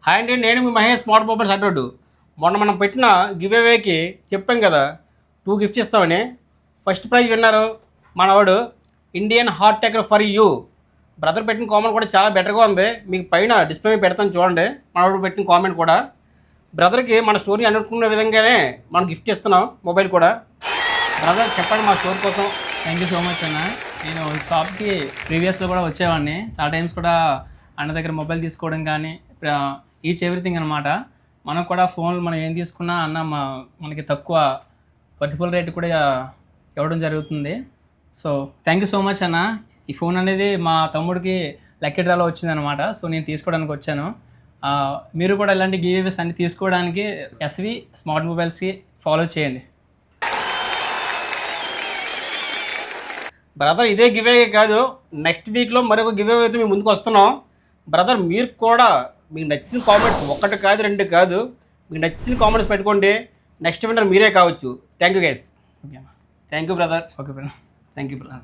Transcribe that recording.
Hi అండి, నేను మీ Mahesh smart mobiles అడ్డోడు. మొన్న మనం పెట్టిన గివ్ అవేకి చెప్పాం కదా 2 గిఫ్ట్స్ ఇస్తామని. ఫస్ట్ ప్రైజ్ విన్నారు మనవాడు Indian hot decker for you. Brother పెట్టిన కామెంట్ కూడా చాలా బెటర్గా ఉంది. మీకు పైన డిస్ప్లే పెడతాను చూడండి. మనవాడు పెట్టిన కామెంట్ కూడా బ్రదర్కి మన స్టోరీ అనుకున్న విధంగానే మనం గిఫ్ట్ ఇస్తున్నాం. మొబైల్ కూడా బ్రదర్ చెప్పండి మా స్టోర్ కోసం. థ్యాంక్ యూ సో మచ్ అన్న. నేను షాప్కి ప్రీవియస్లో కూడా వచ్చేవాడిని. చాలా టైమ్స్ కూడా అన్న దగ్గర మొబైల్ తీసుకోవడం కానీ ఈచ్ ఎవ్రీథింగ్ అనమాట. మనకు కూడా ఫోన్లు మనం ఏం తీసుకున్నా అన్న మనకి తక్కువ ప్రతిఫల రేటు కూడా ఇవ్వడం జరుగుతుంది. So thank you so much అన్న. ఈ ఫోన్ అనేది మా తమ్ముడికి లక్కీ డ్రాలో వచ్చిందనమాట. సో నేను తీసుకోవడానికి వచ్చాను. మీరు కూడా ఇలాంటి గివేవేస్ అన్ని తీసుకోవడానికి ఎస్వి స్మార్ట్ మొబైల్స్కి ఫాలో చేయండి. బ్రదర్ ఇదే గివే కాదు, నెక్స్ట్ వీక్లో మరొక గివే అయితే మేము ముందుకు వస్తున్నాం. బ్రదర్ మీరు కూడా మీకు నచ్చిన కామెంట్స్ 1 కాదు 2 కాదు, మీకు నచ్చిన కామెంట్స్ పెట్టుకోండి. నెక్స్ట్ విన్నర్ మీరే కావచ్చు. Thank you guys. Okay thank you brother. Okay brother. Thank you brother.